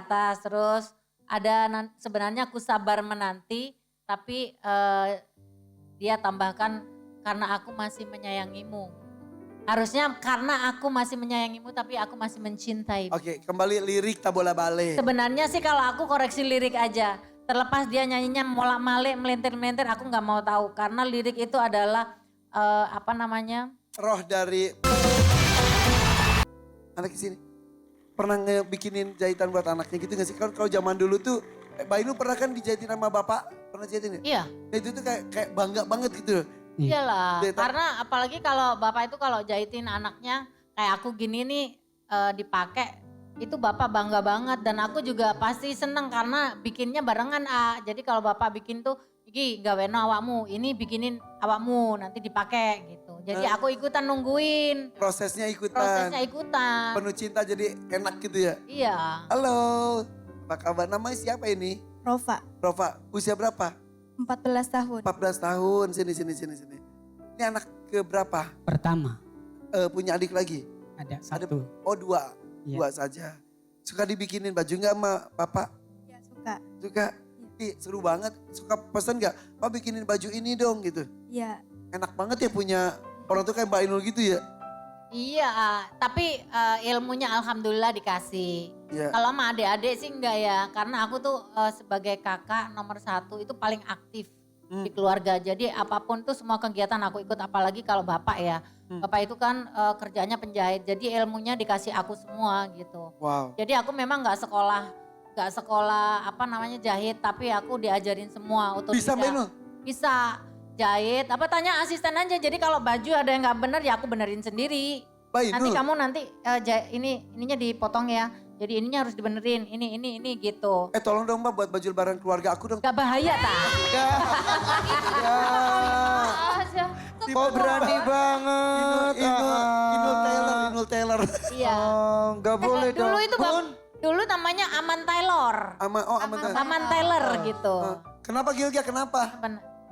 atas terus ada sebenarnya aku sabar menanti tapi dia tambahkan karena aku masih menyayangimu. Harusnya karena aku masih menyayangimu tapi aku masih mencintaimu. Oke, kembali lirik tak bola balik. Sebenarnya sih kalau aku koreksi lirik aja. Terlepas dia nyanyinya molak-malik, melintir-melintir aku gak mau tahu. Karena lirik itu adalah Roh dari anak di sini. Pernah ngebikinin jahitan buat anaknya gitu gak sih? Kalau zaman dulu tuh, Mbak Inul pernah kan dijahitin sama bapak? Pernah jahitin ya? Iya. Nah, itu tuh kayak bangga banget gitu. Iyalah, Jahitan. karena apalagi kalau bapak itu kalau jahitin anaknya kayak aku gini nih dipakai itu bapak bangga banget dan aku juga pasti seneng karena bikinnya barengan Jadi kalau bapak bikin tuh iki gaweno awakmu, ini bikinin awakmu nanti dipakai gitu. Jadi aku ikutan nungguin. Prosesnya ikutan. Prosesnya ikutan. Penuh cinta jadi enak gitu ya? Iya. Halo, apa kabar? Namanya siapa ini? Rova, Rova, usia berapa? 14 tahun. 14 tahun, sini. Ini anak ke berapa? Pertama, Punya adik lagi? ada satu. Oh dua, Iya. dua saja. Suka dibikinin baju nggak sama papa? Ya suka. Suka? Ih, seru banget. Suka pesan nggak? Pak bikinin baju ini dong gitu. Ya, Enak banget ya punya orang tuh kayak Mbak Inul gitu ya. Iya, tapi ilmunya alhamdulillah dikasih. Iya. Kalau sama adik-adik sih enggak ya, karena aku tuh sebagai kakak nomor 1 itu paling aktif di keluarga. Jadi apapun tuh semua kegiatan aku ikut, apalagi kalau bapak ya. Bapak itu kan kerjanya penjahit, jadi ilmunya dikasih aku semua gitu. Wow. Jadi aku memang nggak sekolah jahit, tapi aku diajarin semua Bisa Mbak Inul? Bisa jahit, tanya asisten aja. Jadi kalau baju ada yang nggak bener ya aku benerin sendiri. Mbak Nanti Inul? kamu ininya dipotong ya. Jadi ininya harus dibenerin, ini gitu. Tolong dong Mbak buat baju lebaran keluarga aku dong. Gak bahaya tak? Kok berani banget. Inul Taylor. Iya. Gak boleh dong. Dulu itu dulu namanya Aman Taylor. Aman Taylor gitu. Kenapa Gilga, kenapa?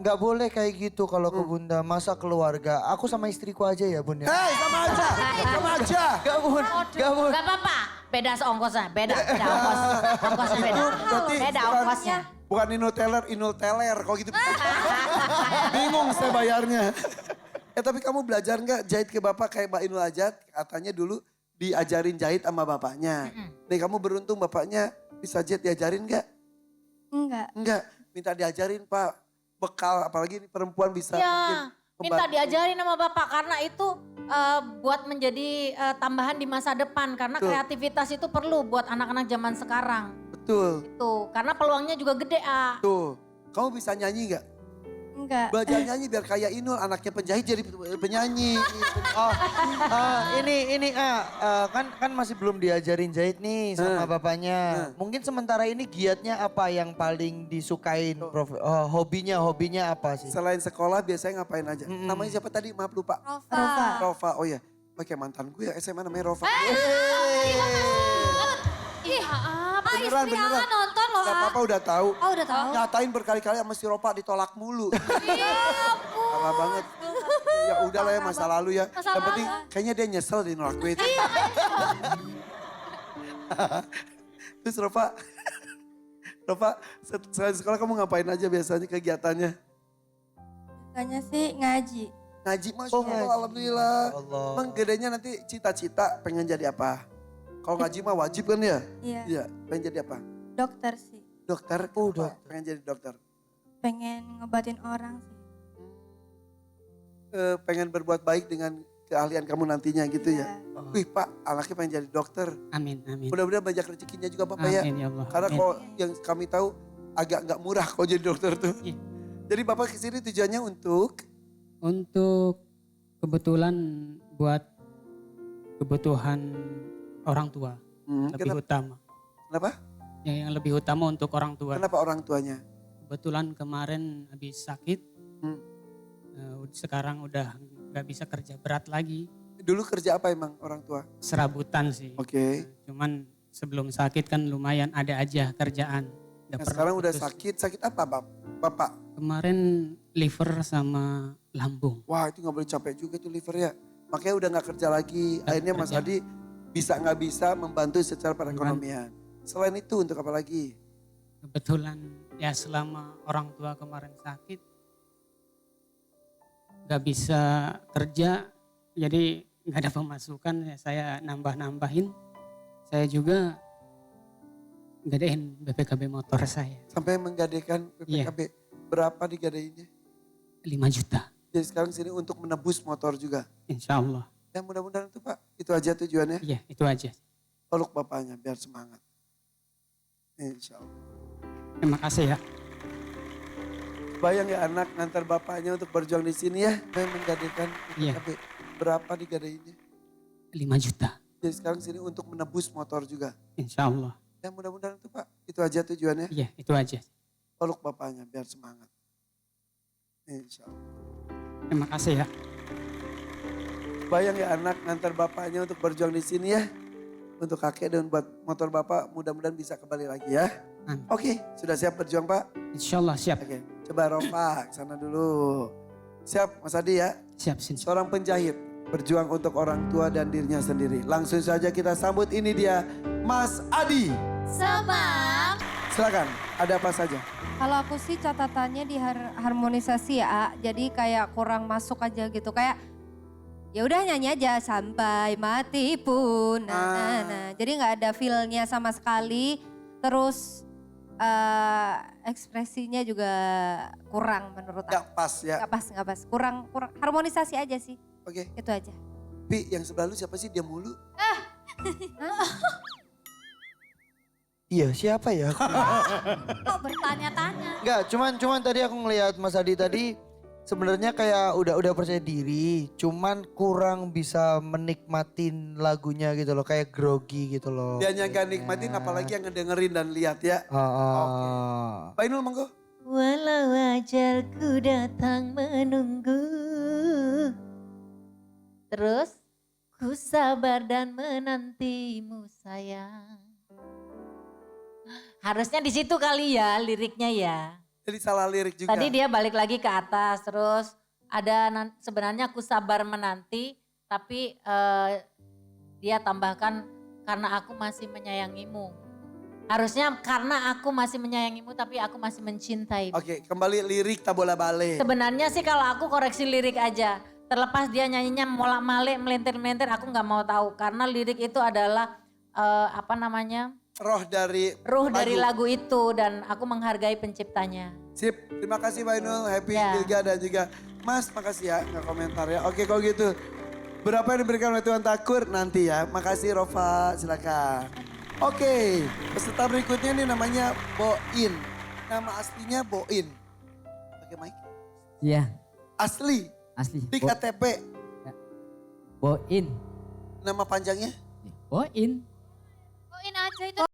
Gak boleh kayak gitu kalau ke Bunda. Masa keluarga. Aku sama istriku aja ya Bun ya. Hei, sama aja. Gak Bun. Gak Bun. Gak apa-apa, beda seongkosnya, beda ongkos. Ongkosnya beda. Berarti Beda bukan- ongkosnya. Bukan Inul Teller. Kalau gitu bingung saya bayarnya. Tapi kamu belajar nggak jahit ke bapak kayak Mbak Inul aja? Katanya dulu diajarin jahit sama bapaknya. Nih kamu beruntung bapaknya bisa jahit, diajarin nggak? enggak. Enggak, minta diajarin Pak. Bekal, apalagi ini perempuan bisa mungkin Ya, minta membantu. diajarin sama bapak karena itu buat menjadi tambahan di masa depan. Karena Betul. kreativitas itu perlu buat anak-anak zaman sekarang. Betul, Itu, karena peluangnya juga gede tuh. Kamu bisa nyanyi nggak? Enggak. Belajar nyanyi biar kayak Inul, anaknya penjahit jadi penyanyi. Oh, ini kan masih belum diajarin jahit nih sama bapaknya. Mungkin sementara ini giatnya apa yang paling disukain, Prof? Hobinya apa sih? Selain sekolah biasanya ngapain aja? Namanya siapa tadi? Maaf lupa. Rova. Rova, oh ya. Pakai mantan gue ya SMA namanya Rova. Ih, Beneran. nonton loh. Gak apa-apa udah tahu. Oh udah tahu. Nyatain berkali-kali sama si Rova ditolak mulu. Parah banget. Ya udah lah ya masa lalu ya. Yang penting kayaknya dia nyesel di nolak gue itu. Terus Rova, selain sekolah kamu ngapain aja biasanya kegiatannya? Biasanya sih ngaji. Ngaji, Masya Allah, ngaji. Alhamdulillah. Allah. Emang gedenya nanti cita-cita pengen jadi apa? Kalau ngaji mah wajib kan ya? Iya. Iya, pengen jadi apa? Dokter sih. Dokter? Dokter. Pengen jadi dokter. Pengen ngebatin orang sih. Pengen berbuat baik dengan keahlian kamu nantinya gitu ya? Iya. Wih Pak, anaknya pengen jadi dokter. Amin, amin. Mudah-mudahan banyak rezekinya juga Bapak ya. Amin ya Allah. Karena amin. kalau yang kami tahu agak nggak murah kalau jadi dokter tuh. Iya. Jadi Bapak kesini tujuannya untuk? Untuk kebetulan buat kebutuhan orang tua lebih utama. Kenapa? Yang lebih utama untuk orang tua. Kenapa orang tuanya? Kebetulan kemarin habis sakit, sekarang udah nggak bisa kerja berat lagi. Dulu kerja apa emang orang tua? Serabutan sih. Oke. Cuman sebelum sakit kan lumayan ada aja kerjaan. Nggak Nah, pernah sekarang udah putus. sakit apa Bapak? Kemarin liver sama lambung. Wah itu gak boleh capek juga tuh liver ya. Makanya udah gak kerja lagi. Akhirnya Mas kerja. Hadi bisa nggak bisa membantu secara perekonomian. Selain itu untuk apa lagi? Kebetulan ya selama orang tua kemarin sakit, nggak bisa kerja, jadi nggak ada pemasukan, ya saya nambah-nambahin. Saya juga gadein BPKB motor saya, Sampai menggadaikan PPKB. Berapa digadainya? 5 juta. Jadi sekarang sini untuk menebus motor juga. Insya Allah. Ya mudah-mudahan itu Pak. Itu aja tujuannya. Iya, itu aja. Peluk bapaknya biar semangat. Insya Allah. Terima kasih ya. Bayang ya anak ngantar bapaknya untuk berjuang di sini ya. Saya menggadaikan Iya. PPKB. Berapa digadainya? 5 juta. Jadi sekarang sini untuk menebus motor juga. Insya Allah. Ya mudah-mudahan itu Pak. Itu aja tujuannya. Iya, itu aja. Peluk bapaknya biar semangat. Insya Allah. Terima kasih ya. Bayang ya anak ngantar bapaknya untuk berjuang di sini ya. Untuk kakek dan buat motor bapak mudah-mudahan bisa kembali lagi ya. Amin. Oke, sudah siap berjuang Pak? Insya Allah siap. Oke, coba Rofa sana dulu. Siap Mas Adi ya? Siap, Sin. Seorang penjahit berjuang untuk orang tua dan dirinya sendiri. Langsung saja kita sambut, ini dia Mas Adi. Sebab Silakan, ada apa saja? kalau aku sih catatannya di harmonisasi ya, A. Jadi kayak kurang masuk aja gitu. Kayak ya udah nyanyi aja sampai mati pun. Nah. Jadi nggak ada feel-nya sama sekali. Terus ekspresinya juga kurang menurut aku. Gak pas ya. Nggak pas. Kurang harmonisasi aja sih. Oke, Itu aja. Pi yang sebelah lu siapa sih? Dia mulu. Iya, siapa ya? Kok bertanya-tanya? Enggak, cuman tadi aku ngelihat Mas Adi tadi sebenarnya kayak udah percaya diri, cuman kurang bisa menikmatin lagunya gitu loh, kayak grogi gitu loh. Dia gak nikmatin apalagi yang ngedengerin dan lihat ya. Pak Inul monggo. Walau ajalku datang menunggu. Terus ku sabar dan menantimu sayang. Harusnya di situ kali ya liriknya ya. Jadi salah lirik juga. Tadi dia balik lagi ke atas terus ada sebenarnya aku sabar menanti tapi dia tambahkan karena aku masih menyayangimu. Harusnya karena aku masih menyayangimu tapi aku masih mencintaimu. Oke, kembali lirik tak bola balik. Sebenarnya sih kalau aku koreksi lirik aja. Terlepas dia nyanyinya molak-malik, melintir-melintir aku nggak mau tahu. Karena lirik itu adalah apa namanya? Roh dari Dari lagu itu dan aku menghargai penciptanya. Sip, terima kasih Pak Inul, Happy Ya. Ilga dan juga Mas, makasih ya nggak komentar ya. Oke kalau gitu, berapa yang diberikan oleh Tuan Takur nanti ya. Makasih Rofa, silakan. Oke, peserta berikutnya ini namanya Boin. Nama aslinya Boin. Pakai mic? Iya, Asli, asli. di KTP. Boin. Nama panjangnya? Boin. Koin aja itu.